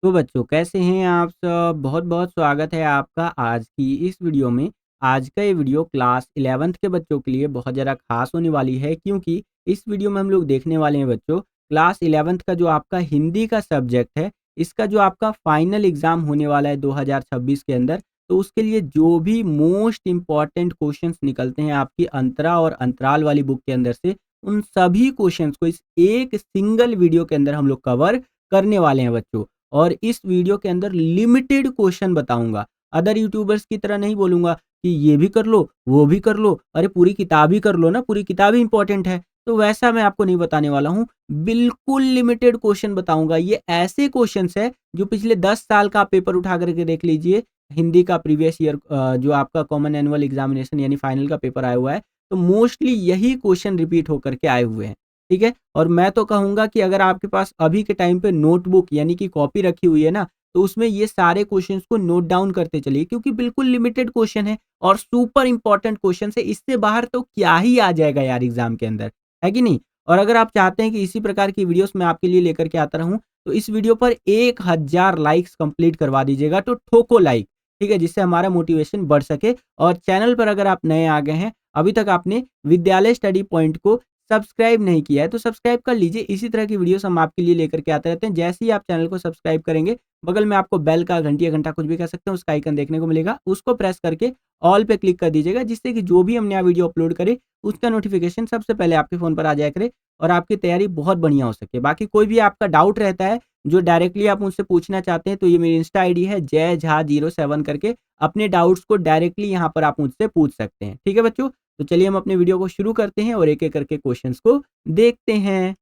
तो बच्चों कैसे हैं आप सब? बहुत-बहुत स्वागत है आपका आज की इस वीडियो में। आज का ये वीडियो क्लास 11th के बच्चों के लिए बहुत ज़्यादा ख़ास होने वाली है क्योंकि इस वीडियो में हम लोग देखने वाले हैं बच्चों क्लास 11th का जो आपका हिंदी का सब्जेक्ट है, इसका जो आपका फाइनल एग्ज़ाम होने वाला है 2026 के अंदर, तो उसके लिए जो भी मोस्ट इम्पोर्टेंट क्वेश्चंस निकलते हैं आपकी अंतरा और अंतराल वाली बुक के अंदर से, उन सभी क्वेश्चंस को इस एक सिंगल वीडियो के अंदर हम लोग कवर करने वाले हैं बच्चों। और इस वीडियो के अंदर लिमिटेड क्वेश्चन बताऊंगा। अदर यूट्यूबर्स की तरह नहीं बोलूंगा कि ये भी कर लो, वो भी कर लो, अरे पूरी किताब ही कर लो ना, पूरी किताब ही इंपॉर्टेंट है। तो वैसा मैं आपको नहीं बताने वाला हूँ। बिल्कुल लिमिटेड क्वेश्चन बताऊंगा। ये ऐसे क्वेश्चंस है जो पिछले 10 साल का आप पेपर उठा करके देख लीजिए। हिंदी का प्रीवियस ईयर जो आपका कॉमन एनुअल एग्जामिनेशन यानी फाइनल का पेपर आया हुआ है, तो मोस्टली यही क्वेश्चन रिपीट होकर के आए हुए हैं। ठीक है? और मैं तो कहूँगा कि अगर आपके पास अभी के टाइम पे नोटबुक यानी कि कॉपी रखी हुई है ना, तो उसमें ये सारे क्वेश्चंस को नोट डाउन करते चलिए क्योंकि बिल्कुल लिमिटेड क्वेश्चन है और सुपर इंपॉर्टेंट क्वेश्चन है। इससे बाहर तो क्या ही आ जाएगा यार एग्जाम के अंदर, है कि नहीं? और अगर आप चाहते हैं कि इसी प्रकार की वीडियोस मैं आपके लिए लेकर के आता रहूं, तो इस वीडियो पर 1000 लाइक्स कंप्लीट करवा दीजिएगा, तो ठोको लाइक, ठीक है? जिससे हमारा मोटिवेशन बढ़ सके। और चैनल पर अगर आप नए आ गए हैं, अभी तक आपने विद्यालय स्टडी पॉइंट को सब्सक्राइब नहीं किया है तो सब्सक्राइब कर लीजिए। इसी तरह की वीडियोस हम आपके लिए लेकर के आते रहते हैं। जैसे ही आप चैनल को सब्सक्राइब करेंगे, बगल में आपको बेल का घंटी या घंटा कुछ भी कह सकते हैं, उसका आइकन देखने को मिलेगा। उसको प्रेस करके ऑल पे क्लिक कर दीजिएगा, जिससे कि जो भी हम नया वीडियो अपलोड करें उसका नोटिफिकेशन सबसे पहले आपके फ़ोन पर आ जाया करे और आपकी तैयारी बहुत बढ़िया हो सके। बाकी कोई भी आपका डाउट रहता है जो डायरेक्टली आप मुझसे पूछना चाहते हैं, तो ये मेरी इंस्टा आईडी है जय झा 07 करके। अपने डाउट्स को डायरेक्टली यहाँ पर आप मुझसे पूछ सकते हैं। ठीक है बच्चों? तो चलिए हम अपने वीडियो को शुरू करते हैं और एक-एक करके क्वेश्चंस को देखते हैं।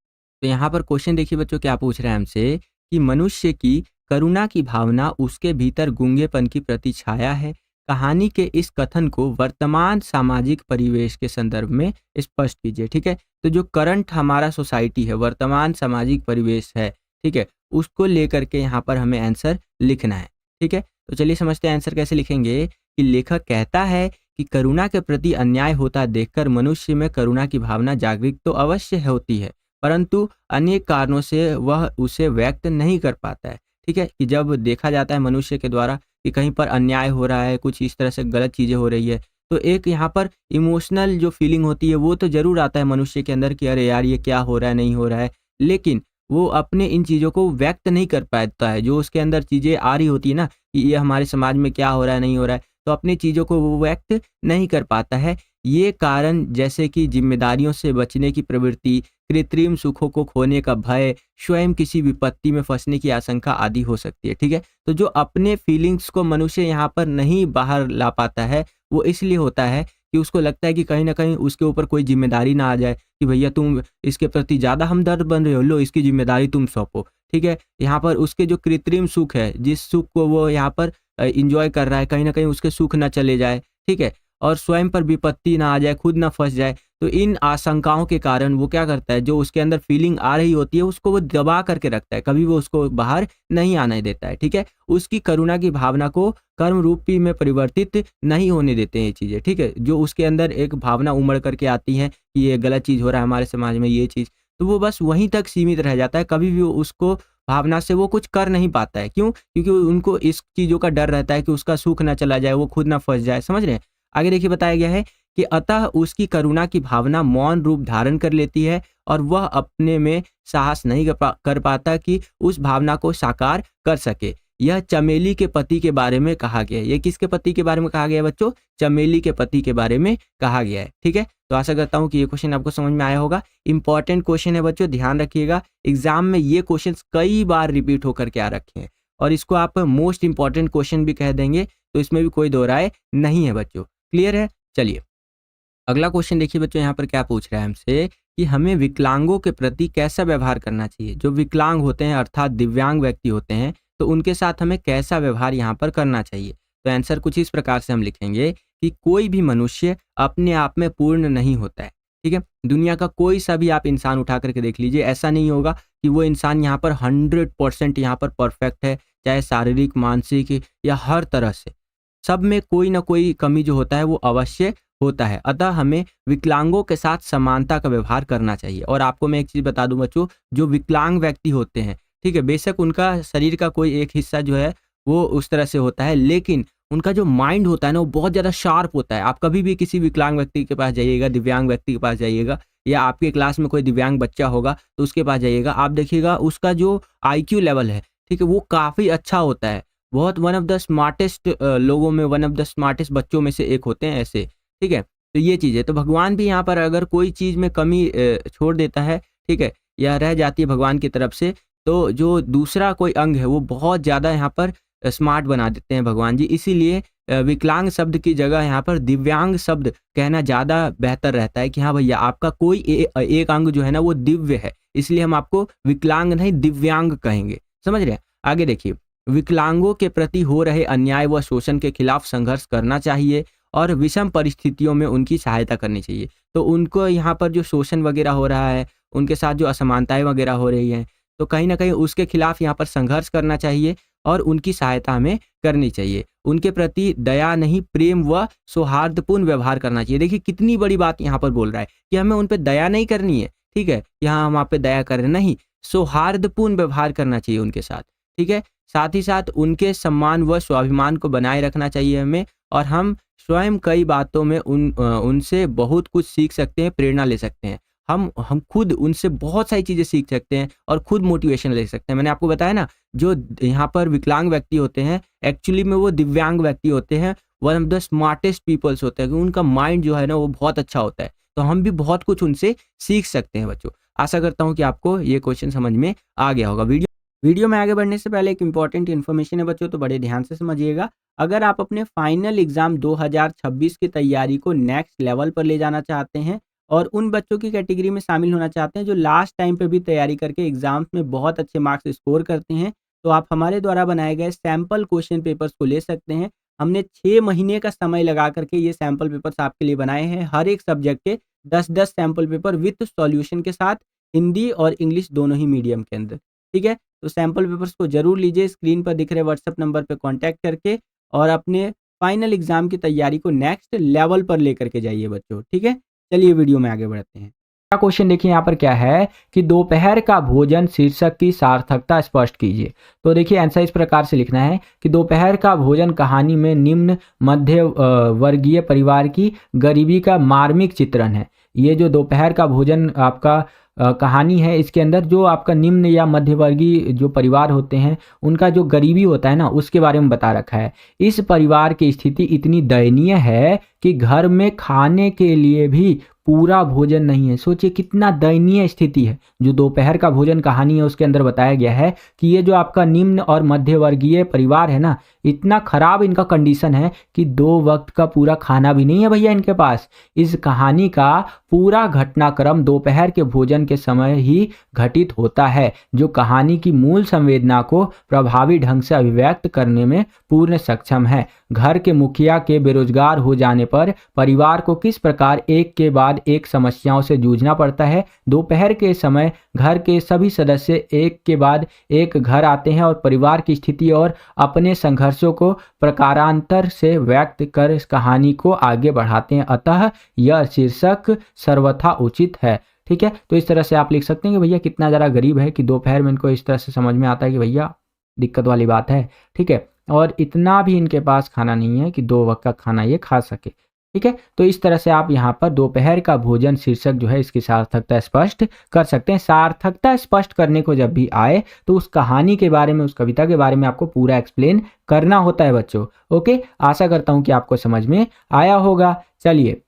तो यहाँ पर क्वेश्चन देखिए बच्चों क्या पूछ रहा है हमसे कि मनुष्य की करुणा की भावना उसके भीतर गूंगेपन की प्रतिछाया है। कहानी के इस कथन को वर्तमान सामाजिक परिवेश के संदर्भ में स्पष्ट कीजिए। ठीक है? तो जो करंट हमारा सोसाइटी है, वर्तमान सामाजिक परिवेश है, ठीक है? उसको लेकर के यहाँ पर हमें आंसर लिखना है। ठीक है? तो चलिए समझते हैं आंसर कैसे लिखेंगे कि लेखक कहता है कि करुणा के प्रति अन्याय होता देखकर मनुष्य में करुणा की भावना जागृत तो अवश्य होती है, परंतु अनेक कारणों से वह उसे व्यक्त नहीं कर पाता है। ठीक है? कि जब देखा जाता है मनुष्य के द्वारा कि कहीं पर अन्याय हो रहा है, कुछ इस तरह से गलत चीज़ें हो रही है, तो एक यहाँ पर इमोशनल जो फीलिंग होती है वो तो ज़रूर आता है मनुष्य के अंदर कि अरे यार ये क्या हो रहा है, नहीं हो रहा है। लेकिन वो अपने इन चीज़ों को व्यक्त नहीं कर पाता है। जो उसके अंदर चीज़ें आ रही होती है ना कि ये हमारे समाज में क्या हो रहा है, नहीं हो रहा है, तो अपनी चीज़ों को वो व्यक्त नहीं कर पाता है। ये कारण जैसे कि ज़िम्मेदारियों से बचने की प्रवृत्ति, कृत्रिम सुखों को खोने का भय, स्वयं किसी विपत्ति में फँसने की आशंका आदि हो सकती है। ठीक है? तो जो अपने फीलिंग्स को मनुष्य यहाँ पर नहीं बाहर ला पाता है, वो इसलिए होता है कि उसको लगता है कि कहीं न कहीं उसके ऊपर कोई ज़िम्मेदारी ना आ जाए कि भैया तुम इसके प्रति ज़्यादा हमदर्द बन रहे हो, लो इसकी ज़िम्मेदारी तुम सौंपो। ठीक है? यहाँ पर उसके जो कृत्रिम सुख है, जिस सुख को वो यहाँ पर एन्जॉय कर रहा है, कहीं न कहीं उसके सुख ना चले जाए, ठीक है? और स्वयं पर विपत्ति ना आ जाए, खुद ना फँस जाए। तो इन आशंकाओं के कारण वो क्या करता है, जो उसके अंदर फीलिंग आ रही होती है, उसको वो दबा करके रखता है, कभी वो उसको बाहर नहीं आने देता है, ठीक है? उसकी करुणा की भावना को कर्म रूपी में परिवर्तित नहीं होने देते हैं ये चीज़ें, ठीक है? जो उसके अंदर एक भावना उमड़ करके आती है कि ये गलत चीज़ हो रहा है हमारे समाज में, ये चीज़, तो वो बस वहीं तक सीमित रह जाता है, कभी भी वो उसको भावना से वो कुछ कर नहीं पाता है। क्यों? क्योंकि उनको इस चीज़ों का डर रहता है कि उसका सुख ना चला जाए, वो खुद ना फँस जाए, समझ रहे हैं? आगे देखिए बताया गया है कि अतः उसकी करुणा की भावना मौन रूप धारण कर लेती है और वह अपने में साहस नहीं कर पाता कि उस भावना को साकार कर सके। यह चमेली के पति के बारे में कहा गया है। ये किसके पति के बारे में कहा गया है बच्चों? चमेली के पति के बारे में कहा गया है। ठीक है? तो आशा करता हूँ कि ये क्वेश्चन आपको समझ में आया होगा। इंपॉर्टेंट क्वेश्चन है बच्चों, ध्यान रखिएगा। एग्जाम में ये क्वेश्चंस कई बार रिपीट होकर के आ रखे हैं और इसको आप मोस्ट इंपॉर्टेंट क्वेश्चन भी कह देंगे, तो इसमें भी कोई दो राय नहीं है बच्चों। क्लियर है? चलिए अगला क्वेश्चन देखिए बच्चों, यहाँ पर क्या पूछ रहा है हमसे कि हमें विकलांगों के प्रति कैसा व्यवहार करना चाहिए। जो विकलांग होते हैं अर्थात दिव्यांग व्यक्ति होते हैं, तो उनके साथ हमें कैसा व्यवहार यहाँ पर करना चाहिए। तो आंसर कुछ इस प्रकार से हम लिखेंगे कि कोई भी मनुष्य अपने आप में पूर्ण नहीं होता है। ठीक है? दुनिया का कोई सा भी आप इंसान उठा करके देख लीजिए, ऐसा नहीं होगा कि वो इंसान यहाँ पर 100% यहाँ पर परफेक्ट है, चाहे शारीरिक, मानसिक या हर तरह से। सब में कोई ना कोई कमी जो होता है वो अवश्य होता है। अतः हमें विकलांगों के साथ समानता का व्यवहार करना चाहिए। और आपको मैं एक चीज़ बता दूं बच्चों, जो विकलांग व्यक्ति होते हैं, ठीक है, बेशक उनका शरीर का कोई एक हिस्सा जो है वो उस तरह से होता है, लेकिन उनका जो माइंड होता है ना वो बहुत ज़्यादा शार्प होता है। आप कभी भी किसी विकलांग व्यक्ति के पास जाइएगा, दिव्यांग व्यक्ति के पास जाइएगा, या आपके क्लास में कोई दिव्यांग बच्चा होगा तो उसके पास जाइएगा, आप देखिएगा उसका जो आईक्यू लेवल है, ठीक है, वो काफ़ी अच्छा होता है। बहुत वन ऑफ द स्मार्टेस्ट लोगों में, वन ऑफ द स्मार्टेस्ट बच्चों में से एक होते हैं ऐसे, ठीक है। तो ये चीज़ है, तो भगवान भी यहाँ पर अगर कोई चीज़ में कमी छोड़ देता है, ठीक है, या रह जाती है भगवान की तरफ से, तो जो दूसरा कोई अंग है वो बहुत ज़्यादा यहाँ पर स्मार्ट बना देते हैं भगवान जी। इसीलिए विकलांग शब्द की जगह यहाँ पर दिव्यांग शब्द कहना ज़्यादा बेहतर रहता है कि हाँ भैया आपका कोई एक अंग जो है ना वो दिव्य है, इसलिए हम आपको विकलांग नहीं दिव्यांग कहेंगे। समझ रहे हैं? आगे देखिए, विकलांगों के प्रति हो रहे अन्याय व शोषण के खिलाफ संघर्ष करना चाहिए और विषम परिस्थितियों में उनकी सहायता करनी चाहिए। तो उनको यहाँ पर जो शोषण वगैरह हो रहा है, उनके साथ जो असमानताएं वगैरह हो रही हैं, तो कहीं न कहीं उसके खिलाफ यहाँ पर संघर्ष करना चाहिए और उनकी सहायता हमें करनी चाहिए। उनके प्रति दया नहीं, प्रेम व सौहार्दपूर्ण व्यवहार करना चाहिए। देखिए कितनी बड़ी बात यहाँ पर बोल रहा है कि हमें उन पे दया नहीं करनी है, ठीक है? यहाँ हम आप पे दया करें नहीं, सौहार्दपूर्ण व्यवहार करना चाहिए उनके साथ, ठीक है? साथ ही साथ उनके सम्मान व स्वाभिमान को बनाए रखना चाहिए हमें, और हम स्वयं कई बातों में उनसे बहुत कुछ सीख सकते हैं, प्रेरणा ले सकते हैं। हम खुद उनसे बहुत सारी चीज़ें सीख सकते हैं और खुद मोटिवेशन ले सकते हैं। मैंने आपको बताया ना, जो यहाँ पर विकलांग व्यक्ति होते हैं, एक्चुअली में वो दिव्यांग व्यक्ति होते हैं, one of the smartest peoples होते हैं, कि उनका माइंड जो है ना वो बहुत अच्छा होता है। तो हम भी बहुत कुछ उनसे सीख सकते हैं बच्चों। आशा करता हूँ कि आपको ये क्वेश्चन समझ में आ गया होगा। वीडियो में आगे बढ़ने से पहले एक इंपॉर्टेंट इन्फॉर्मेशन है बच्चों, तो बड़े ध्यान से समझिएगा। अगर आप अपने फाइनल एग्जाम 2026 की तैयारी को नेक्स्ट लेवल पर ले जाना चाहते हैं और उन बच्चों की कैटेगरी में शामिल होना चाहते हैं जो लास्ट टाइम पे भी तैयारी करके एग्जाम्स में बहुत अच्छे मार्क्स स्कोर करते हैं, तो आप हमारे द्वारा बनाए गए सैम्पल क्वेश्चन पेपर्स को ले सकते हैं। हमने 6 महीने का समय लगा करके ये सैम्पल पेपर्स आपके लिए बनाए हैं। हर एक सब्जेक्ट के 10-10 सैम्पल पेपर विथ सॉल्यूशन के साथ, हिंदी और इंग्लिश दोनों ही मीडियम के अंदर, ठीक है। तो सैम्पल पेपर्स को जरूर लीजिए, स्क्रीन पर दिख रहे व्हाट्सएप नंबर पर कॉन्टैक्ट करके, और अपने फाइनल एग्जाम की तैयारी को नेक्स्ट लेवल पर लेकर के जाइए बच्चों, ठीक है। चलिए वीडियो में आगे बढ़ते हैं। क्वेश्चन देखिए यहाँ पर क्या है कि दोपहर का भोजन शीर्षक की सार्थकता स्पष्ट कीजिए। तो देखिए आंसर इस प्रकार से लिखना है कि दोपहर का भोजन कहानी में निम्न मध्य वर्गीय परिवार की गरीबी का मार्मिक चित्रण है। ये जो दोपहर का भोजन आपका कहानी है, इसके अंदर जो आपका निम्न या मध्यवर्गीय जो परिवार होते हैं उनका जो गरीबी होता है ना उसके बारे में बता रखा है। इस परिवार की स्थिति इतनी दयनीय है कि घर में खाने के लिए भी पूरा भोजन नहीं है। सोचिए कितना दयनीय स्थिति है। जो दोपहर का भोजन कहानी है उसके अंदर बताया गया है कि ये जो आपका निम्न और मध्यवर्गीय परिवार है ना, इतना खराब इनका कंडीशन है कि 2 वक्त का पूरा खाना भी नहीं है भैया इनके पास। इस कहानी का पूरा घटनाक्रम दोपहर के भोजन के समय ही घटित होता है, जो कहानी की मूल संवेदना को प्रभावी ढंग से अभिव्यक्त करने में पूर्ण सक्षम है। घर के मुखिया के बेरोजगार हो जाने पर परिवार को किस प्रकार एक के बाद एक समस्याओं से जूझना पड़ता है। दोपहर के समय घर के सभी सदस्य एक के बाद एक घर आते हैं और परिवार की स्थिति और अपने संघर्षों को प्रकारांतर से व्यक्त कर इस कहानी को आगे बढ़ाते हैं। अतः यह शीर्षक सर्वथा उचित है। ठीक है, तो इस तरह से आप लिख सकते हैं कि भैया कितना ज़रा गरीब है कि दोपहर में इनको इस तरह से समझ में आता है कि भैया दिक्कत वाली बात है। ठीक है, और इतना भी इनके पास खाना नहीं है कि 2 वक्त का खाना ये खा सके। ठीक है, तो इस तरह से आप यहाँ पर दोपहर का भोजन शीर्षक जो है इसकी सार्थकता स्पष्ट कर सकते हैं। सार्थकता स्पष्ट करने को जब भी आए तो उस कहानी के बारे में, उस कविता के बारे में आपको पूरा एक्सप्लेन करना होता है बच्चों। ओके, आशा करता हूँ कि आपको समझ में आया होगा। चलिए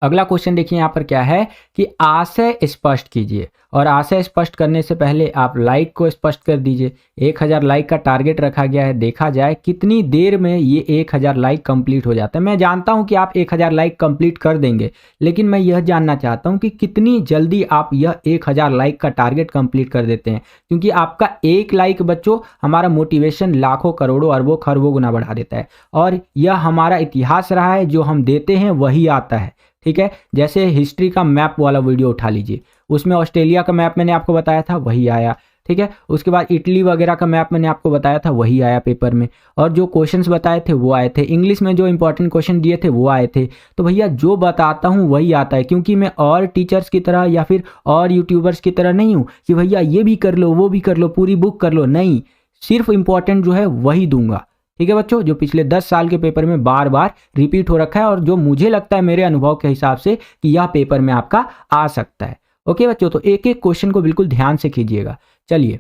अगला क्वेश्चन देखिए यहाँ पर क्या है कि आशय स्पष्ट कीजिए, और आशय स्पष्ट करने से पहले आप लाइक को स्पष्ट कर दीजिए। 1000 लाइक का टारगेट रखा गया है, देखा जाए कितनी देर में ये 1000 लाइक कंप्लीट हो जाता है। मैं जानता हूँ कि आप 1000 लाइक कंप्लीट कर देंगे, लेकिन मैं यह जानना चाहता हूँ कि कितनी जल्दी आप यह 1000 लाइक का टारगेट कंप्लीट कर देते हैं, क्योंकि आपका एक लाइक बच्चों हमारा मोटिवेशन लाखों करोड़ों अरबों खरबों गुना बढ़ा देता है, और यह हमारा इतिहास रहा है, जो हम देते हैं वही आता है। ठीक है, जैसे हिस्ट्री का मैप वाला वीडियो उठा लीजिए, उसमें ऑस्ट्रेलिया का मैप मैंने आपको बताया था, वही आया। ठीक है। उसके बाद इटली वगैरह का मैप मैंने आपको बताया था, वही आया पेपर में, और जो क्वेश्चंस बताए थे वो आए थे। इंग्लिश में जो इंपॉर्टेंट क्वेश्चन दिए थे वो आए थे। तो भैया जो बताता हूँ वही आता है, क्योंकि मैं और टीचर्स की तरह या फिर और यूट्यूबर्स की तरह नहीं हूँ कि भैया ये भी कर लो वो भी कर लो पूरी बुक कर लो, नहीं, सिर्फ इंपॉर्टेंट जो है वही दूंगा। ठीक है बच्चों, जो पिछले 10 साल के पेपर में बार बार रिपीट हो रखा है और जो मुझे लगता है मेरे अनुभव के हिसाब से कि यह पेपर में आपका आ सकता है। ओके बच्चों, तो एक एक क्वेश्चन को बिल्कुल ध्यान से कीजिएगा। चलिए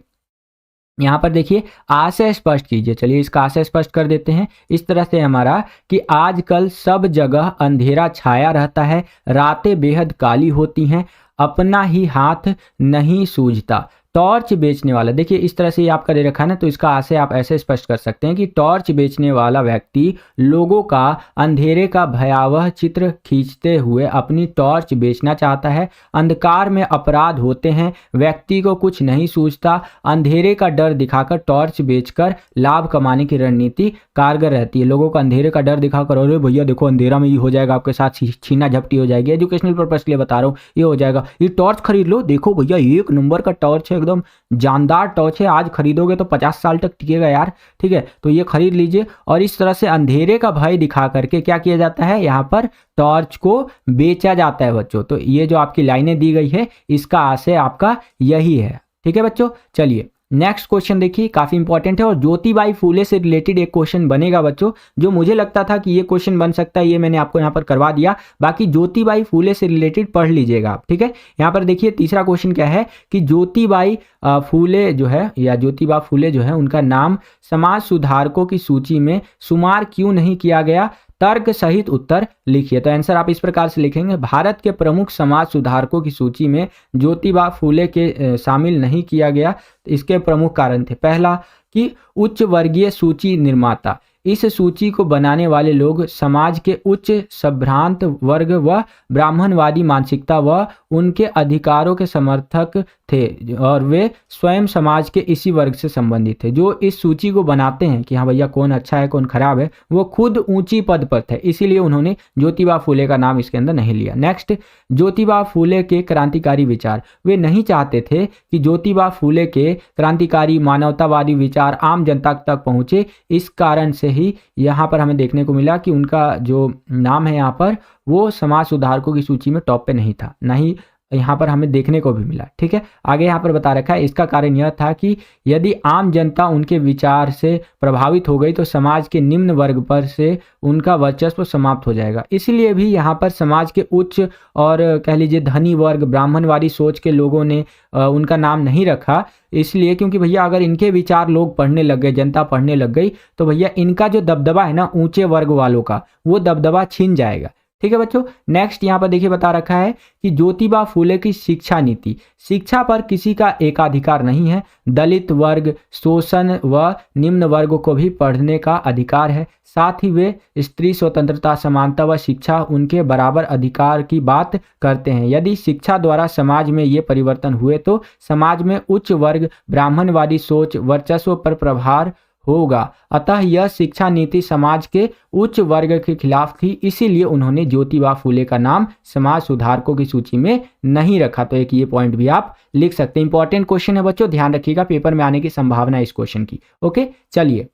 यहाँ पर देखिए, आशय स्पष्ट कीजिए। चलिए इसका आशय स्पष्ट कर देते हैं इस तरह से हमारा कि आजकल सब जगह अंधेरा छाया रहता है, रातें बेहद काली होती हैं, अपना ही हाथ नहीं सूझता। टॉर्च बेचने वाला, देखिए इस तरह से ये आपका दे रखा है ना, तो इसका आशय आप ऐसे स्पष्ट कर सकते हैं कि टॉर्च बेचने वाला व्यक्ति लोगों का अंधेरे का भयावह चित्र खींचते हुए अपनी टॉर्च बेचना चाहता है। अंधकार में अपराध होते हैं, व्यक्ति को कुछ नहीं सूझता, अंधेरे का डर दिखाकर टॉर्च बेचकर लाभ कमाने की रणनीति कारगर रहती है। लोगों को अंधेरे का डर दिखाकर, अरे भैया देखो अंधेरा में ये हो जाएगा, आपके साथ छीना झपटी हो जाएगी, एजुकेशनल पर्पस के लिए बता रहा हूँ, ये हो जाएगा, ये टॉर्च खरीद लो, देखो भैया 1 नंबर का टॉर्च है, एकदम जानदार टॉर्च है, आज खरीदोगे तो 50 साल तक टिकेगा यार। ठीक है, तो ये खरीद लीजिए। और इस तरह से अंधेरे का भय दिखा करके क्या किया जाता है, यहाँ पर टॉर्च को बेचा जाता है बच्चों। तो ये जो आपकी लाइनें दी गई है इसका आशय आपका यही है। ठीक है बच्चों, चलिए नेक्स्ट क्वेश्चन देखिए, काफी इंपॉर्टेंट है और ज्योतिबाई फूले से रिलेटेड एक क्वेश्चन बनेगा बच्चों। जो मुझे लगता था कि ये क्वेश्चन बन सकता है, ये मैंने आपको यहाँ पर करवा दिया। बाकी ज्योतिबाई फूले से रिलेटेड पढ़ लीजिएगा आप। ठीक है, यहाँ पर देखिए तीसरा क्वेश्चन क्या है कि ज्योतिबाई फूले जो है या ज्योतिबा फूले जो है उनका नाम समाज सुधारकों की सूची में शुमार क्यों नहीं किया गया, तर्क सहित उत्तर लिखिए। तो आंसर आप इस प्रकार से लिखेंगे, भारत के प्रमुख समाज सुधारकों की सूची में ज्योतिबा फूले के शामिल नहीं किया गया। इसके प्रमुख कारण थे, पहला कि उच्च वर्गीय सूची निर्माता, इस सूची को बनाने वाले लोग समाज के उच्च संभ्रांत वर्ग व ब्राह्मणवादी मानसिकता व उनके अधिकारों के समर्थक थे और वे स्वयं समाज के इसी वर्ग से संबंधित थे। जो इस सूची को बनाते हैं कि हाँ भैया कौन अच्छा है कौन खराब है, वो खुद ऊंची पद पर थे, इसीलिए उन्होंने ज्योतिबा फूले का नाम इसके अंदर नहीं लिया। नेक्स्ट, ज्योतिबा फूले के क्रांतिकारी विचार, वे नहीं चाहते थे कि ज्योतिबा फूले के क्रांतिकारी मानवतावादी विचार आम जनता तक पहुंचे। इस कारण से ही यहाँ पर हमें देखने को मिला कि उनका जो नाम है यहाँ पर वो समाज सुधारकों की सूची में टॉप पे नहीं था, नहीं यहाँ पर हमें देखने को भी मिला। ठीक है, आगे यहाँ पर बता रखा है, इसका कारण यह था कि यदि आम जनता उनके विचार से प्रभावित हो गई तो समाज के निम्न वर्ग पर से उनका वर्चस्व समाप्त हो जाएगा। इसलिए भी यहाँ पर समाज के उच्च और कह लीजिए धनी वर्ग ब्राह्मणवादी सोच के लोगों ने उनका नाम नहीं रखा, इसलिए क्योंकि भैया अगर इनके विचार लोग पढ़ने लग गए, जनता पढ़ने लग गई, तो भैया इनका जो दबदबा है ना ऊंचे वर्ग वालों का, वो दबदबा छिन जाएगा। ठीक है बच्चों, नेक्स्ट यहाँ पर देखिए बता रखा है कि ज्योतिबा फूले की शिक्षा नीति, शिक्षा पर किसी का एकाधिकार नहीं है, दलित वर्ग, शोषण व निम्न वर्ग को भी पढ़ने का अधिकार है, साथ ही वे स्त्री स्वतंत्रता समानता व शिक्षा उनके बराबर अधिकार की बात करते हैं। यदि शिक्षा द्वारा समाज में ये परिवर्तन हुए तो समाज में उच्च वर्ग ब्राह्मणवादी सोच वर्चस्व पर प्रभाव होगा, अतः यह शिक्षा नीति समाज के उच्च वर्ग के खिलाफ थी, इसीलिए उन्होंने ज्योतिबा फूले का नाम समाज सुधारकों की सूची में नहीं रखा। तो एक ये पॉइंट भी आप लिख सकते हैं। इंपॉर्टेंट क्वेश्चन है बच्चों, ध्यान रखिएगा, पेपर में आने की संभावना है इस क्वेश्चन की। ओके, चलिए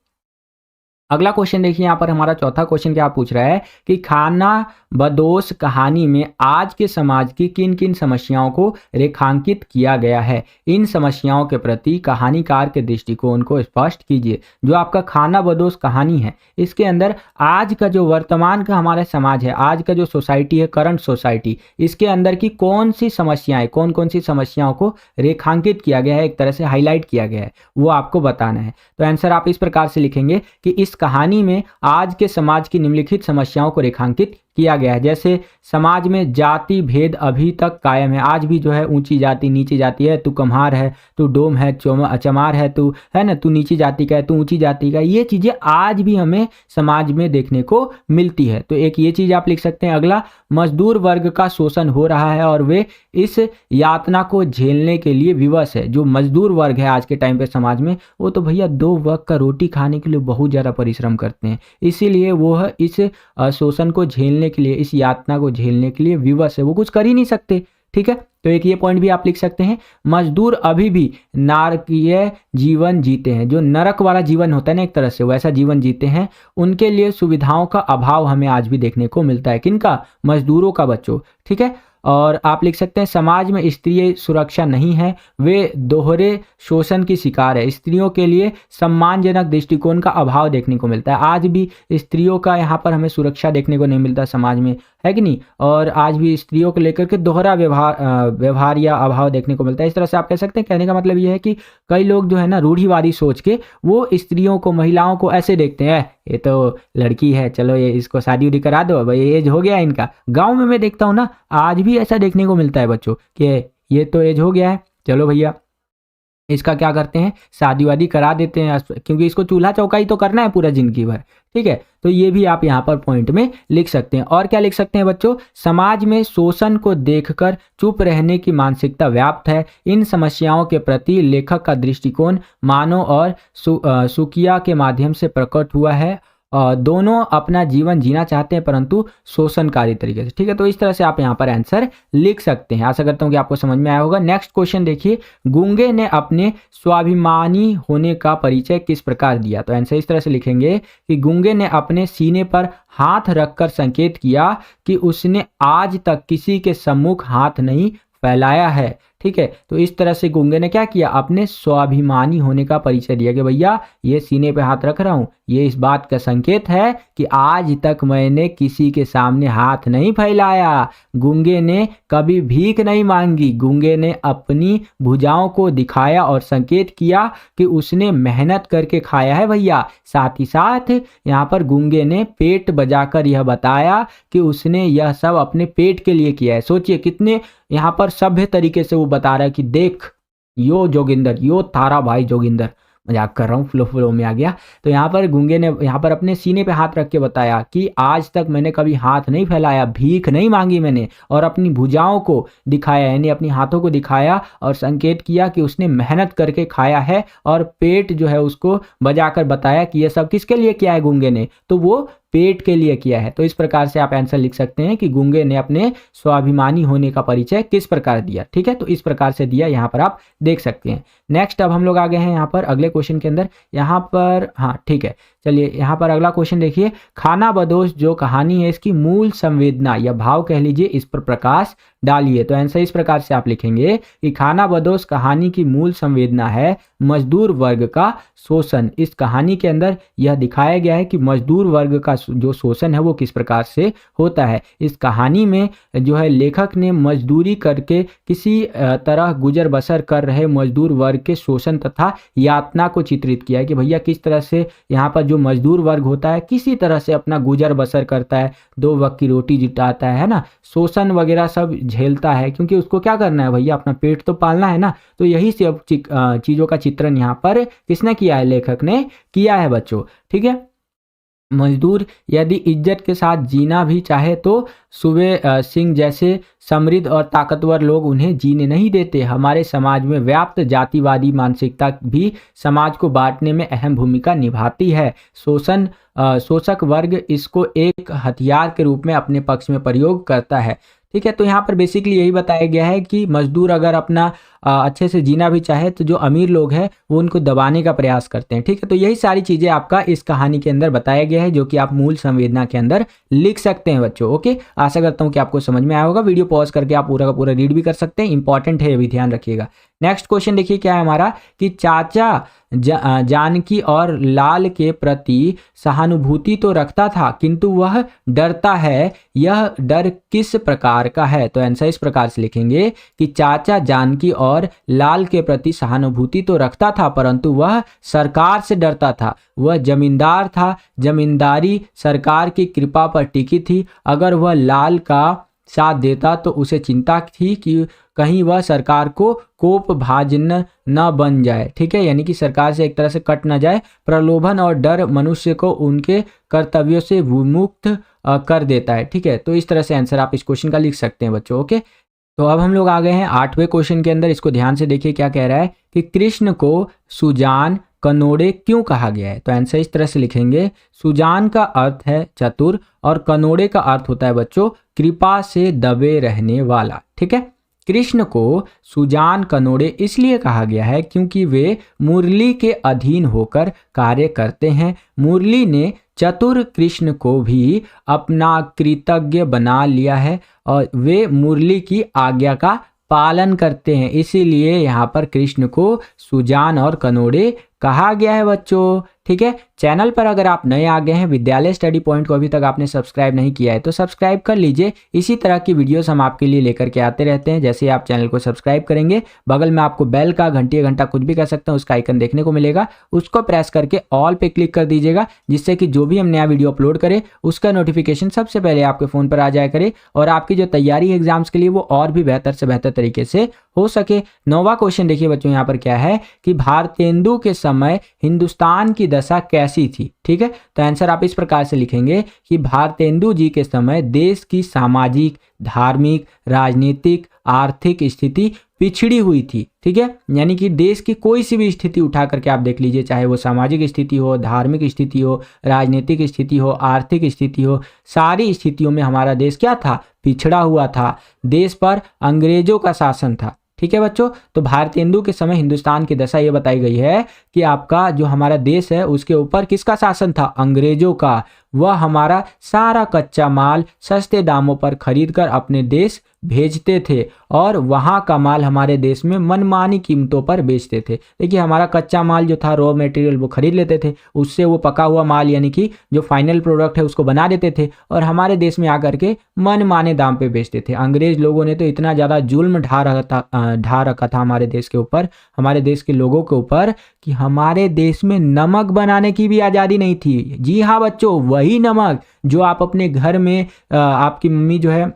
अगला क्वेश्चन देखिए, यहाँ पर हमारा चौथा क्वेश्चन क्या पूछ रहा है कि खाना बदोश कहानी में आज के समाज की किन किन समस्याओं को रेखांकित किया गया है, इन समस्याओं के प्रति कहानीकार के दृष्टिकोण को स्पष्ट कीजिए। जो आपका खाना बदोश कहानी है इसके अंदर आज का जो वर्तमान का हमारा समाज है, आज का जो सोसाइटी है, करंट सोसाइटी, इसके अंदर की कौन सी समस्याएं, कौन कौन सी समस्याओं को रेखांकित किया गया है, एक तरह से हाईलाइट किया गया है, वो आपको बताना है। तो आंसर आप इस प्रकार से लिखेंगे कि इस कहानी में आज के समाज की निम्नलिखित समस्याओं को रेखांकित किया गया है। जैसे समाज में जाति भेद अभी तक कायम है, आज भी जो है ऊंची जाति नीची जाति है, तू कम्हार है, तू डोम है, चमार है, तू है ना, तू नीची जाति का है, तू ऊंची जाति का, ये चीजें आज भी हमें समाज में देखने को मिलती है। तो एक ये चीज आप लिख सकते हैं। अगला, मजदूर वर्ग का शोषण हो रहा है और वे इस यातना को झेलने के लिए विवश है। जो मजदूर वर्ग है आज के टाइम पे समाज में, वो तो भैया 2 वक्त का रोटी खाने के लिए बहुत ज्यादा परिश्रम करते हैं, इसीलिए वो इस शोषण को झेलने के लिए, इस यातना को झेलने के लिए विवश है, वो कुछ कर ही नहीं सकते। ठीक है, तो एक ये पॉइंट भी आप लिख सकते हैं। मजदूर अभी भी नारकीय जीवन जीते हैं, जो नरक वाला जीवन होता है ना एक तरह से, वैसा जीवन जीते हैं। उनके लिए सुविधाओं का अभाव हमें आज भी देखने को मिलता है। किनका? मजदूरों का बच्चों। ठीक है। और आप लिख सकते हैं समाज में स्त्री सुरक्षा नहीं है, वे दोहरे शोषण की शिकार है। स्त्रियों के लिए सम्मानजनक दृष्टिकोण का अभाव देखने को मिलता है। आज भी स्त्रियों का यहाँ पर हमें सुरक्षा देखने को नहीं मिलता समाज में, है कि नहीं? और आज भी स्त्रियों को लेकर के दोहरा व्यवहार या अभाव देखने को मिलता है। इस तरह से आप कह सकते हैं। कहने का मतलब ये है कि कई लोग जो है ना रूढ़िवादी सोच के वो स्त्रियों को, महिलाओं को ऐसे देखते हैं, ये तो लड़की है, चलो ये इसको शादी उदी करा दो, भाई एज हो गया इनका। गांव में मैं देखता हूँ ना आज भी ऐसा देखने को मिलता है बच्चों कि ये तो एज हो गया है, चलो भैया इसका क्या करते हैं, शादी वादी करा देते हैं, क्योंकि इसको चूल्हा चौका ही तो करना है पूरा जिंदगी भर। ठीक है। तो ये भी आप यहाँ पर पॉइंट में लिख सकते हैं। और क्या लिख सकते हैं बच्चों? समाज में शोषण को देखकर चुप रहने की मानसिकता व्याप्त है। इन समस्याओं के प्रति लेखक का दृष्टिकोण मानव और सुकिया के माध्यम से प्रकट हुआ है। दोनों अपना जीवन जीना चाहते हैं परंतु शोषणकारी तरीके से। ठीक है। तो इस तरह से आप यहाँ पर आंसर लिख सकते हैं। आशा करता हूँ कि आपको समझ में आया होगा। नेक्स्ट क्वेश्चन देखिए, गूंगे ने अपने स्वाभिमानी होने का परिचय किस प्रकार दिया? तो आंसर इस तरह से लिखेंगे कि गूंगे ने अपने सीने पर हाथ रखकर संकेत किया कि उसने आज तक किसी के सम्मुख हाथ नहीं फैलाया है। ठीक है। तो इस तरह से गूंगे ने क्या किया? अपने स्वाभिमानी होने का परिचय दिया कि भैया ये सीने पे हाथ रख रहा हूं, ये इस बात का संकेत है कि आज तक मैंने किसी के सामने हाथ नहीं फैलाया। गूंगे ने कभी भीख नहीं मांगी। गूंगे ने अपनी भुजाओं को दिखाया और संकेत किया कि उसने मेहनत करके खाया है भैया। साथ ही साथ यहाँ पर गूंगे ने पेट बजाकर यह बताया कि उसने यह सब अपने पेट के लिए किया है। सोचिए कितने यहाँ पर सभ्य तरीके से वो बता रहा है कि देख यो जोगिंदर, यो तारा भाई जोगिंदर, मजाक कर रहा हूँ, फ्लो में आ गया। तो यहाँ पर गूंगे ने यहाँ पर अपने सीने पे हाथ रख के बताया कि आज तक मैंने कभी हाथ नहीं फैलाया, भीख नहीं मांगी मैंने, और अपनी भुजाओं को दिखाया, यानी अपनी हाथों को दिखाया और संकेत किया कि उसने मेहनत करके खाया है, और पेट जो है उसको बजाकर बताया कि यह सब किसके लिए किया है गूंगे ने, तो वो पेट के लिए किया है। तो इस प्रकार से आप आंसर लिख सकते हैं कि गूंगे ने अपने स्वाभिमानी होने का परिचय किस प्रकार दिया। ठीक है। तो इस प्रकार से दिया, यहाँ पर आप देख सकते हैं। नेक्स्ट अब हम लोग आ गए हैं यहाँ पर अगले क्वेश्चन के अंदर। यहाँ पर हाँ ठीक है, चलिए यहाँ पर अगला क्वेश्चन देखिए। खानाबदोश जो कहानी है इसकी मूल संवेदना या भाव कह लीजिए, इस पर प्रकाश डालिए। तो आंसर इस प्रकार से आप लिखेंगे कि खानाबदोश कहानी की मूल संवेदना है मजदूर वर्ग का शोषण। इस कहानी के अंदर यह दिखाया गया है कि मजदूर वर्ग का जो शोषण है वो किस प्रकार से होता है। इस कहानी में जो है लेखक ने मजदूरी करके किसी तरह गुजर बसर कर रहे मजदूर वर्ग के शोषण तथा यातना को चित्रित किया है कि भैया किस तरह से यहाँ पर जो मजदूर वर्ग होता है किसी तरह से अपना गुजर बसर करता है, 2 वक्त की रोटी जुटाता है ना, शोषण वगैरह सब झेलता है, क्योंकि उसको क्या करना है भैया, अपना पेट तो पालना है ना। तो यही सब चीज़ों का चित्रण यहाँ पर किसने किया है? लेखक ने किया है बच्चों। ठीक है। मजदूर यदि इज्जत के साथ जीना भी चाहे तो सूबे सिंह जैसे समृद्ध और ताकतवर लोग उन्हें जीने नहीं देते। हमारे समाज में व्याप्त जातिवादी मानसिकता भी समाज को बांटने में अहम भूमिका निभाती है। शोषक वर्ग इसको एक हथियार के रूप में अपने पक्ष में प्रयोग करता है। ठीक है। तो यहाँ पर बेसिकली यही बताया गया है कि मजदूर अगर अपना अच्छे से जीना भी चाहे तो जो अमीर लोग हैं वो उनको दबाने का प्रयास करते हैं। ठीक है। तो यही सारी चीज़ें आपका इस कहानी के अंदर बताया गया है, जो कि आप मूल संवेदना के अंदर लिख सकते हैं बच्चों। ओके, आशा करता हूँ कि आपको समझ में आया होगा। वीडियो पॉज करके आप पूरा का पूरा रीड भी कर सकते हैं, इंपॉर्टेंट है, ये भी ध्यान रखिएगा। नेक्स्ट क्वेश्चन देखिए क्या है हमारा, कि चाचा जानकी और लाल के प्रति सहानुभूति तो रखता था किंतु वह डरता है, यह डर किस प्रकार का है? तो आंसर इस प्रकार से लिखेंगे कि चाचा जानकी और लाल के प्रति सहानुभूति तो रखता था परंतु वह सरकार से डरता था। वह जमींदार था, जमींदारी सरकार की कृपा पर टिकी थी। अगर वह लाल का साथ देता तो उसे चिंता थी कि कहीं वह सरकार को कोप भाजन न बन जाए। ठीक है। यानी कि सरकार से एक तरह से कट न जाए। प्रलोभन और डर मनुष्य को उनके कर्तव्यों से विमुक्त कर देता है। ठीक है। तो इस तरह से आंसर आप इस क्वेश्चन का लिख सकते हैं बच्चों। ओके, तो अब हम लोग आ गए हैं 8वें क्वेश्चन के अंदर। इसको ध्यान से देखिए क्या कह रहा है कि कृष्ण को सुजान कनोड़े क्यों कहा गया है? तो आंसर इस तरह से लिखेंगे, सुजान का अर्थ है चतुर और कनोड़े का अर्थ होता है बच्चों कृपा से दबे रहने वाला। ठीक है। कृष्ण को सुजान कनोड़े इसलिए कहा गया है क्योंकि वे मुरली के अधीन होकर कार्य करते हैं। मुरली ने चतुर कृष्ण को भी अपना कृतज्ञ बना लिया है और वे मुरली की आज्ञा का पालन करते हैं, इसीलिए यहाँ पर कृष्ण को सुजान और कनोड़े कहा गया है बच्चों। ठीक है, चैनल पर अगर आप नए आ गए हैं, विद्यालय स्टडी पॉइंट को अभी तक आपने सब्सक्राइब नहीं किया है तो सब्सक्राइब कर लीजिए। इसी तरह की वीडियोस हम आपके लिए लेकर के आते रहते हैं। जैसे आप चैनल को सब्सक्राइब करेंगे, बगल में आपको बेल का घंटा कुछ भी कह सकते हैं उसका आइकन देखने को मिलेगा, उसको प्रेस करके ऑल पे क्लिक कर दीजिएगा, जिससे कि जो भी हम नया वीडियो अपलोड करें उसका नोटिफिकेशन सबसे पहले आपके फ़ोन पर आ जाया करे और आपकी जो तैयारी है एग्जाम्स के लिए वो और भी बेहतर से बेहतर तरीके से हो सके। 9वां क्वेश्चन देखिए बच्चों यहाँ पर क्या है कि भारतेंदु के समय हिंदुस्तान की दशा कैसी थी। ठीक है, तो आंसर आप इस प्रकार से लिखेंगे कि भारतेंदु जी के समय देश की सामाजिक, धार्मिक, राजनीतिक, आर्थिक स्थिति पिछड़ी हुई थी। ठीक है, यानी कि देश की कोई सी भी स्थिति उठा करके आप देख लीजिए, चाहे वो सामाजिक स्थिति हो, धार्मिक स्थिति हो, राजनीतिक स्थिति हो, आर्थिक स्थिति हो, सारी स्थितियों में हमारा देश क्या था, पिछड़ा हुआ था। देश पर अंग्रेजों का शासन था। ठीक है बच्चों, तो भारतेंदु के समय हिंदुस्तान की दशा ये बताई गई है कि आपका जो हमारा देश है उसके ऊपर किसका शासन था, अंग्रेजों का। वह हमारा सारा कच्चा माल सस्ते दामों पर खरीद कर अपने देश भेजते थे और वहाँ का माल हमारे देश में मनमानी कीमतों पर बेचते थे। देखिए, हमारा कच्चा माल जो था, रॉ मटेरियल, वो खरीद लेते थे, उससे वो पका हुआ माल यानी कि जो फाइनल प्रोडक्ट है उसको बना देते थे और हमारे देश में आकर के मनमाने दाम पे बेचते थे। अंग्रेज लोगों ने तो इतना ज़्यादा जुल्म ढा रखा था हमारे देश के ऊपर, हमारे देश के लोगों के ऊपर, कि हमारे देश में नमक बनाने की भी आज़ादी नहीं थी। जी हाँ बच्चों, वही नमक जो आप अपने घर में आपकी मम्मी जो है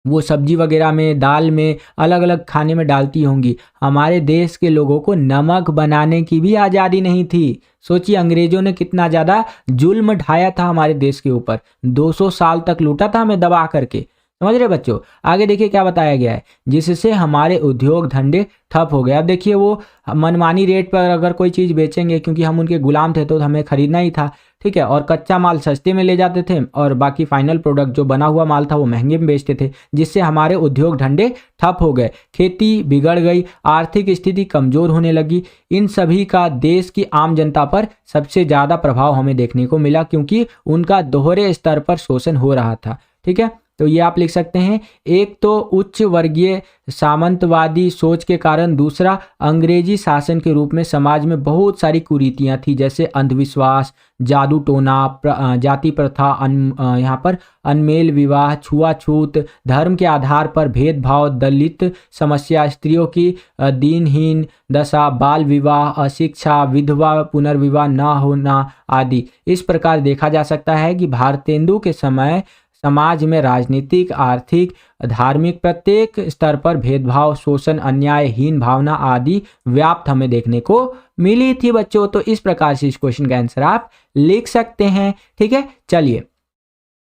वो सब्जी वगैरह में, दाल में, अलग अलग खाने में डालती होंगी, हमारे देश के लोगों को नमक बनाने की भी आज़ादी नहीं थी। सोचिए, अंग्रेजों ने कितना ज़्यादा जुल्म ढाया था हमारे देश के ऊपर, 200 साल तक लूटा था हमें दबा करके। समझ रहे बच्चों, आगे देखिए क्या बताया गया है, जिससे हमारे उद्योग धंधे ठप हो गए। अब देखिए, वो मनमानी रेट पर अगर कोई चीज़ बेचेंगे, क्योंकि हम उनके गुलाम थे तो हमें खरीदना ही था। ठीक है, और कच्चा माल सस्ते में ले जाते थे और बाकी फाइनल प्रोडक्ट जो बना हुआ माल था वो महंगे में बेचते थे, जिससे हमारे उद्योग धंधे ठप हो गए, खेती बिगड़ गई, आर्थिक स्थिति कमज़ोर होने लगी। इन सभी का देश की आम जनता पर सबसे ज़्यादा प्रभाव हमें देखने को मिला, क्योंकि उनका दोहरे स्तर पर शोषण हो रहा था। ठीक है, तो ये आप लिख सकते हैं, एक तो उच्च वर्गीय सामंतवादी सोच के कारण, दूसरा अंग्रेजी शासन के रूप में समाज में बहुत सारी कुरीतियां थी, जैसे अंधविश्वास, जादू टोना, जाति प्रथा, यहाँ पर अनमेल विवाह, छुआछूत, धर्म के आधार पर भेदभाव, दलित समस्या, स्त्रियों की दीनहीन दशा, बाल विवाह, अशिक्षा, विधवा पुनर्विवाह न होना आदि। इस प्रकार देखा जा सकता है कि भारतेंदु के समय समाज में राजनीतिक, आर्थिक, धार्मिक प्रत्येक स्तर पर भेदभाव, शोषण, अन्याय, हीन भावना आदि व्याप्त हमें देखने को मिली थी बच्चों। तो इस प्रकार से इस क्वेश्चन का आंसर आप लिख सकते हैं। ठीक है, चलिए